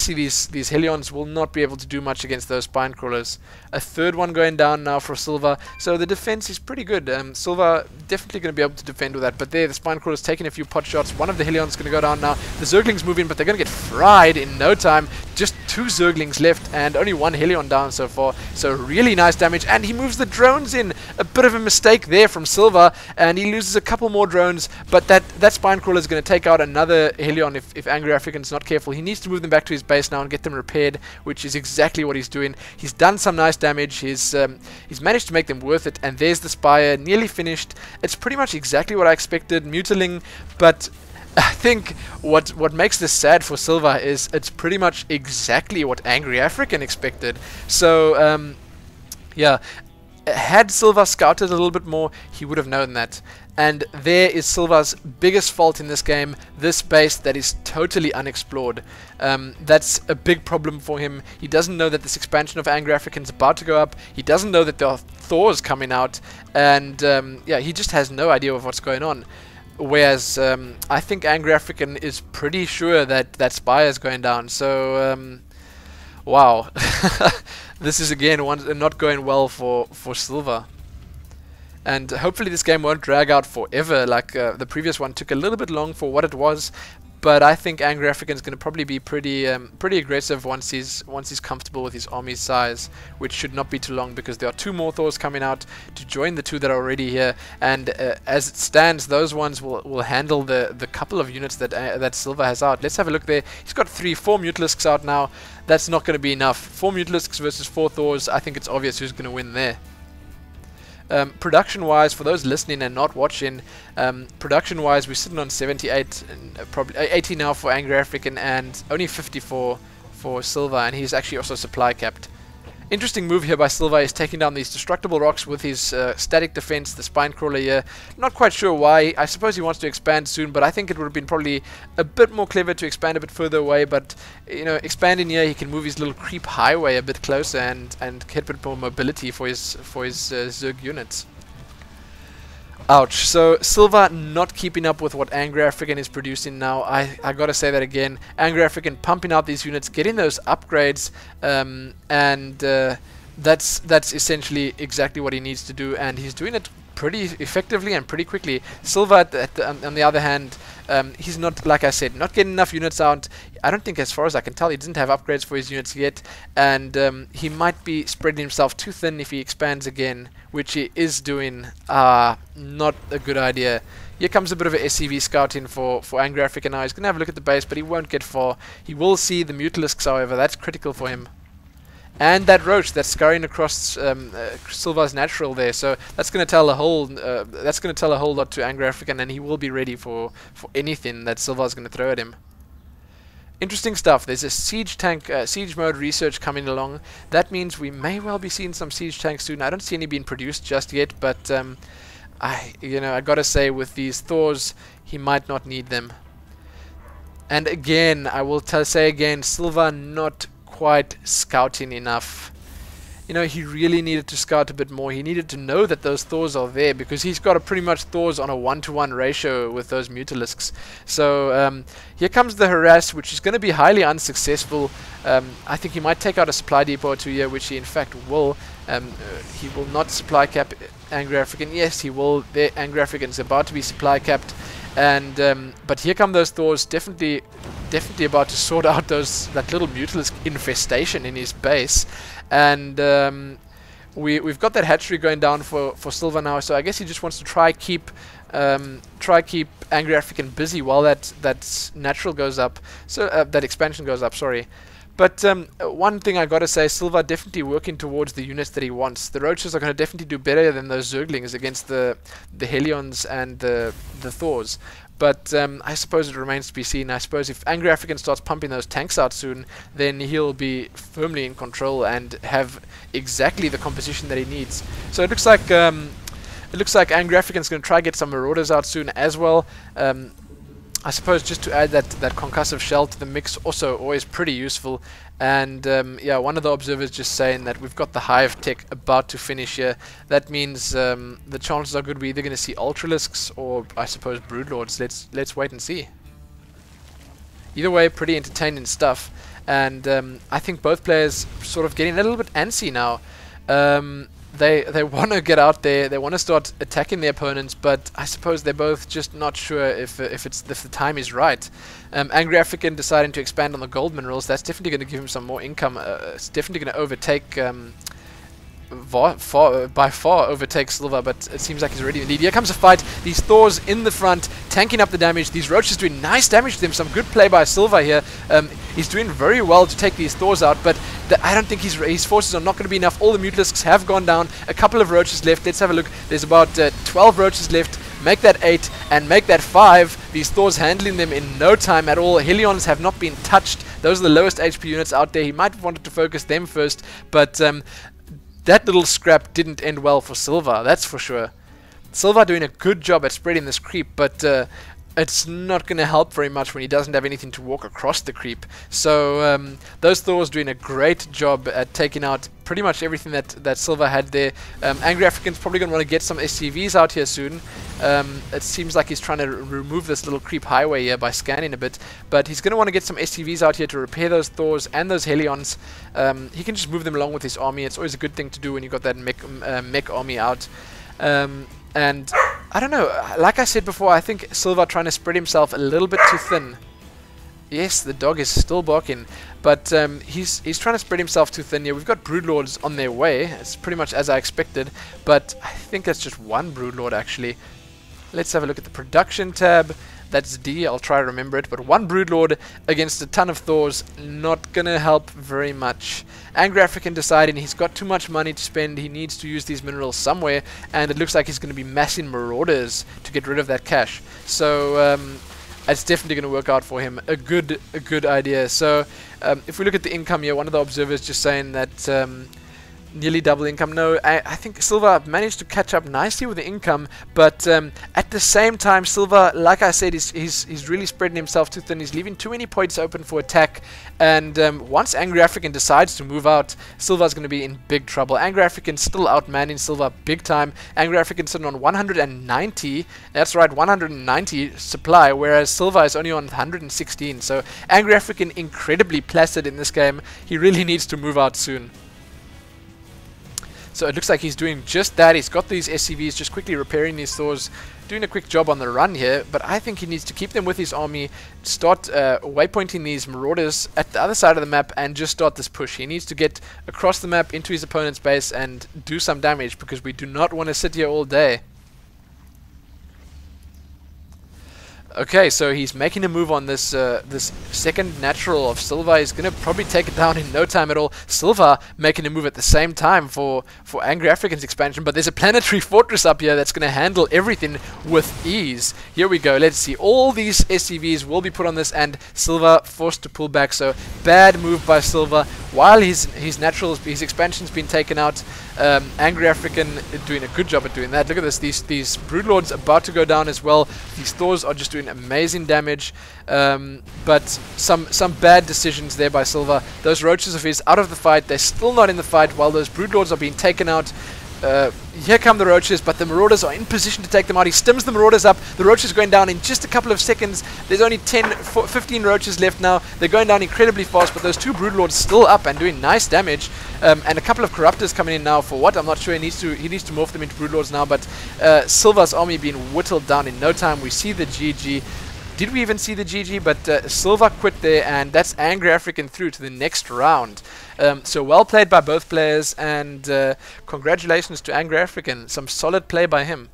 obviously these Helions will not be able to do much against those spine crawlers. A third one going down now for Silva, so the defense is pretty good. Silva definitely going to be able to defend with that, but there the spine crawler's taking a few pot shots. One of the Helions going to go down now. The Zerglings move in, but they're going to get fried in no time. Just 2 Zerglings left and only 1 Helion down so far, so really nice damage. And he moves the drones in. A bit of a mistake there from Silva, and he loses a couple more drones, but that spine crawler is going to take out another Helion if Angry African's not careful. He needs to move them back to his base now and get them repaired, which is exactly what he's doing. He's done some nice damage. He's managed to make them worth it, and there's the Spire, nearly finished. It's pretty much exactly what I expected, Mutiling, but I think what makes this sad for Silva is it's pretty much exactly what Angry African expected. So, yeah, had Silva scouted a little bit more, he would have known that. And there is Silva's biggest fault in this game, this base that is totally unexplored. That's a big problem for him. He doesn't know that this expansion of Angry African is about to go up. He doesn't know that there are Thors coming out. And yeah, he just has no idea of what's going on. Whereas I think Angry African is pretty sure that that Spire is going down. So, wow. This is again not going well for Silva. And hopefully this game won't drag out forever, like the previous one took a little bit long for what it was. But I think Angry African is going to probably be pretty aggressive once he's comfortable with his army's size, which should not be too long because there are 2 more Thors coming out to join the 2 that are already here. And as it stands, those ones will handle the couple of units that Silva has out. Let's have a look there. He's got 4 Mutalisks out now. That's not going to be enough. 4 Mutalisks versus 4 Thors. I think it's obvious who's going to win there. Production-wise, for those listening and not watching, production-wise, we're sitting on 78, probably 80 now for Angry African, and only 54 for Silva, and he's actually also supply capped. Interesting move here by Silva is taking down these destructible rocks with his static defense, the spine crawler here. Not quite sure why. I suppose he wants to expand soon, but I think it would have been probably a bit more clever to expand a bit further away. But you know, expanding here, he can move his little creep highway a bit closer and get a bit more mobility for his Zerg units. Ouch. So Silva not keeping up with what Angry African is producing now. I gotta say that again. Angry African pumping out these units, getting those upgrades, and that's essentially exactly what he needs to do, and he's doing it pretty effectively and pretty quickly. Silva, on the other hand, he's not, like I said, not getting enough units out. I don't think, as far as I can tell, he doesn't have upgrades for his units yet, and he might be spreading himself too thin if he expands again, which he is doing. Not a good idea. Here comes a bit of a SCV scouting for Angry African now. He's going to have a look at the base, but he won't get far. He will see the Mutalisks, however. That's critical for him. And that roach that's scurrying across Silva's natural there, so that's going to tell a whole lot to Angry African, and he will be ready for anything that Silva's going to throw at him. Interesting stuff. There's a siege tank, siege mode research coming along. That means we may well be seeing some siege tanks soon. I don't see any being produced just yet, but I gotta say, with these Thors, he might not need them. And again, I will say again, Silva not quite scouting enough. You know, he really needed to scout a bit more. He needed to know that those Thors are there, because he's got pretty much Thors on a 1-to-1 ratio with those Mutalisks. So here comes the harass, which is going to be highly unsuccessful. I think he might take out a supply depot or 2 here, which he in fact will. He will not supply cap Angry African. Yes, he will. The Angry African is about to be supply capped. And but here come those Thors, definitely about to sort out that little Mutalisk infestation in his base. And we've got that hatchery going down for Silva now, so I guess he just wants to try keep Angry African busy while that natural goes up, so that expansion goes up, sorry. But one thing I gotta say, Silva definitely working towards the units that he wants. The roaches are gonna definitely do better than those Zerglings against the Helions and the Thors. But I suppose it remains to be seen. I suppose if Angry African starts pumping those tanks out soon, then he'll be firmly in control and have exactly the composition that he needs. So it looks like Angry African's going to try to get some Marauders out soon as well. I suppose just to add that concussive shell to the mix, also always pretty useful. And yeah, one of the observers just saying that we've got the Hive tech about to finish here. That means the chances are good we're either going to see Ultralisks or, I suppose, Broodlords. Let's wait and see. Either way, pretty entertaining stuff. and I think both players sort of getting a little bit antsy now. They want to get out there, they want to start attacking their opponents, but I suppose they're both just not sure if the time is right. Angry African deciding to expand on the gold minerals, that's definitely going to give him some more income. It's definitely going to overtake, by far overtake Silva, but it seems like he's already in the lead. Here comes a fight, these Thors in the front, tanking up the damage, these Roaches doing nice damage to them, some good play by Silva here. He's doing very well to take these Thors out, but I don't think his forces are not going to be enough. All the Mutalisks have gone down, a couple of Roaches left. Let's have a look. There's about 12 Roaches left. Make that 8 and make that 5. These Thors handling them in no time at all. Helions have not been touched. Those are the lowest HP units out there. He might have wanted to focus them first, but that little scrap didn't end well for Silva, that's for sure. Silva doing a good job at spreading this creep, but it's not going to help very much when he doesn't have anything to walk across the creep. So those Thors doing a great job at taking out pretty much everything that Silva had there. Angry African's probably going to want to get some SCVs out here soon. It seems like he's trying to remove this little creep highway here by scanning a bit, but he's going to want to get some SCVs out here to repair those Thors and those Helions. He can just move them along with his army. It's always a good thing to do when you've got that mech army out. And I don't know, like I said before, I think Silva trying to spread himself a little bit too thin. Yes, the dog is still barking, but he's trying to spread himself too thin here. We've got Broodlords on their way. It's pretty much as I expected, but I think that's just one Broodlord actually. Let's have a look at the production tab. That's D, I'll try to remember it, but one Broodlord against a ton of Thors, not gonna help very much. Angry African deciding he's got too much money to spend, he needs to use these minerals somewhere, and it looks like he's gonna be massing Marauders to get rid of that cash. So it's definitely going to work out for him. A good idea. So if we look at the income here, one of the observers just saying that nearly double income. No, I think Silva managed to catch up nicely with the income, but at the same time, Silva, like I said, he's really spreading himself too thin. He's leaving too many points open for attack, and once Angry African decides to move out, Silva's going to be in big trouble. Angry African still outmanning Silva big time. Angry African sitting on 190, that's right, 190 supply, whereas Silva is only on 116. So Angry African incredibly placid in this game. He really needs to move out soon. So it looks like he's doing just that. He's got these SCVs, just quickly repairing these Thors, doing a quick job on the run here, but I think he needs to keep them with his army, start waypointing these Marauders at the other side of the map, and just start this push. He needs to get across the map into his opponent's base and do some damage, because we do not want to sit here all day. Okay, so he's making a move on this this second natural of Silva. He's going to probably take it down in no time at all. Silva making a move at the same time for Angry African's expansion, but there's a planetary fortress up here that's going to handle everything with ease. Here we go. Let's see. All these SCVs will be put on this, and Silva forced to pull back. So bad move by Silva. While his expansion's been taken out, Angry African doing a good job at doing that. Look at this. These Broodlords about to go down as well. These Thors are just doing amazing damage, but some bad decisions there by Silva. Those Roaches of his out of the fight. They're still not in the fight while those Broodlords are being taken out. Here come the Roaches, but the Marauders are in position to take them out. He stims the Marauders up. The Roaches going down in just a couple of seconds. There's only 15 Roaches left now. They're going down incredibly fast, but those two Broodlords still up and doing nice damage. And a couple of Corruptors coming in now for what? I'm not sure. He needs to morph them into Broodlords now, but Silva's army being whittled down in no time. We see the GG. Did we even see the GG? But Silva quit there, and that's Angry African through to the next round. So well played by both players, and congratulations to Angry African. Some solid play by him.